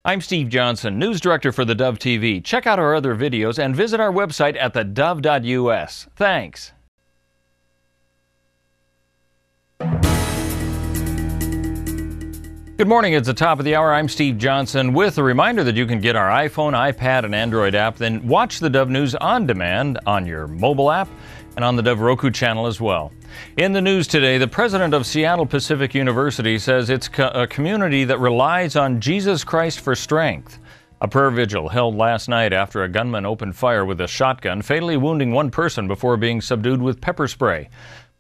I'm Steve Johnson, News Director for theDove TV. Check out our other videos and visit our website at thedove.us. Thanks. Good morning. It's the top of the hour. I'm Steve Johnson with a reminder that you can get our iPhone, iPad, and Android app, then watch the Dove News on demand on your mobile app and on the Dove Roku channel as well. In the news today, the president of Seattle Pacific University says it's a community that relies on Jesus Christ for strength. A prayer vigil held last night after a gunman opened fire with a shotgun, fatally wounding one person before being subdued with pepper spray.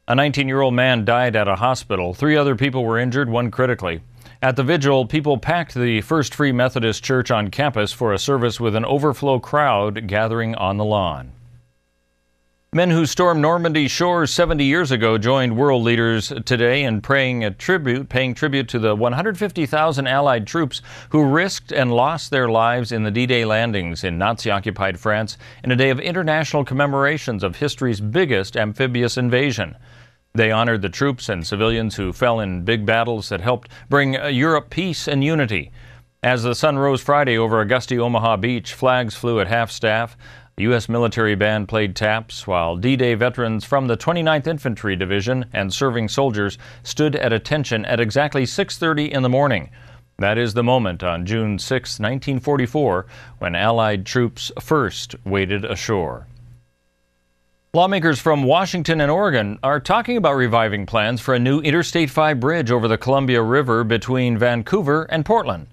A 19-year-old man died at a hospital. 3 other people were injured, one critically. At the vigil, people packed the First Free Methodist Church on campus for a service with an overflow crowd gathering on the lawn. Men who stormed Normandy shores 70 years ago joined world leaders today in paying tribute to the 150,000 Allied troops who risked and lost their lives in the D-Day landings in Nazi-occupied France in a day of international commemorations of history's biggest amphibious invasion. They honored the troops and civilians who fell in big battles that helped bring Europe peace and unity. As the sun rose Friday over a gusty Omaha beach, flags flew at half-staff. The U.S. military band played taps, while D-Day veterans from the 29th Infantry Division and serving soldiers stood at attention at exactly 6:30 in the morning. That is the moment on June 6, 1944, when Allied troops first waded ashore. Lawmakers from Washington and Oregon are talking about reviving plans for a new Interstate 5 bridge over the Columbia River between Vancouver and Portland.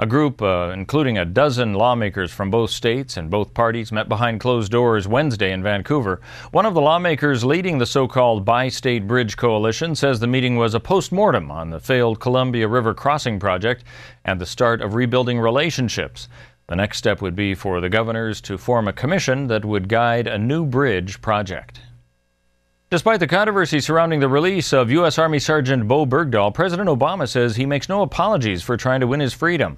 A group, including a dozen lawmakers from both states and both parties, met behind closed doors Wednesday in Vancouver. One of the lawmakers leading the so-called Bi-State Bridge Coalition says the meeting was a post-mortem on the failed Columbia River crossing project and the start of rebuilding relationships. The next step would be for the governors to form a commission that would guide a new bridge project. Despite the controversy surrounding the release of U.S. Army Sergeant Bo Bergdahl, President Obama says he makes no apologies for trying to win his freedom.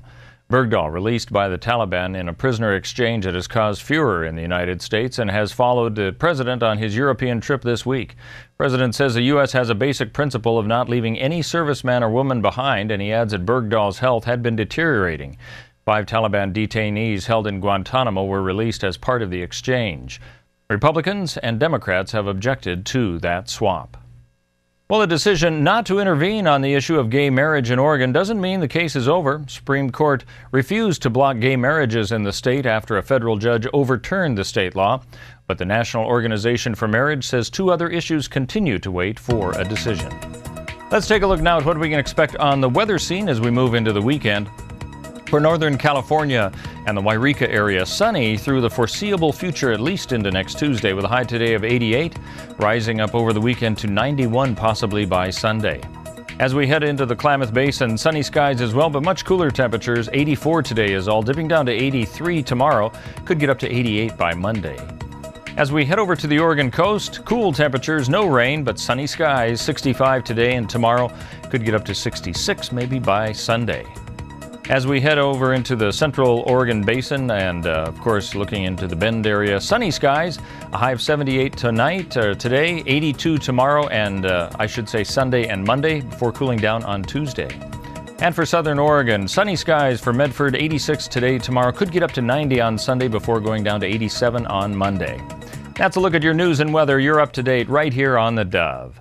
Bergdahl, released by the Taliban in a prisoner exchange that has caused furor in the United States and has followed the president on his European trip this week. The president says the U.S. has a basic principle of not leaving any serviceman or woman behind, and he adds that Bergdahl's health had been deteriorating. 5 Taliban detainees held in Guantanamo were released as part of the exchange. Republicans and Democrats have objected to that swap. Well, the decision not to intervene on the issue of gay marriage in Oregon doesn't mean the case is over. Supreme Court refused to block gay marriages in the state after a federal judge overturned the state law. But the National Organization for Marriage says 2 other issues continue to wait for a decision. Let's take a look now at what we can expect on the weather scene as we move into the weekend. For Northern California and the Wairika area, sunny through the foreseeable future, at least into next Tuesday, with a high today of 88, rising up over the weekend to 91 possibly by Sunday. As we head into the Klamath Basin, sunny skies as well, but much cooler temperatures. 84 today is all, dipping down to 83 tomorrow. Could get up to 88 by Monday. As we head over to the Oregon coast, cool temperatures, no rain, but sunny skies. 65 today and tomorrow. Could get up to 66 maybe by Sunday. As we head over into the central Oregon Basin and, of course, looking into the Bend area, sunny skies, a high of 78 today, 82 tomorrow, and I should say Sunday and Monday before cooling down on Tuesday. And for southern Oregon, sunny skies for Medford, 86 today, tomorrow, could get up to 90 on Sunday before going down to 87 on Monday. That's a look at your news and weather. You're up to date right here on the Dove.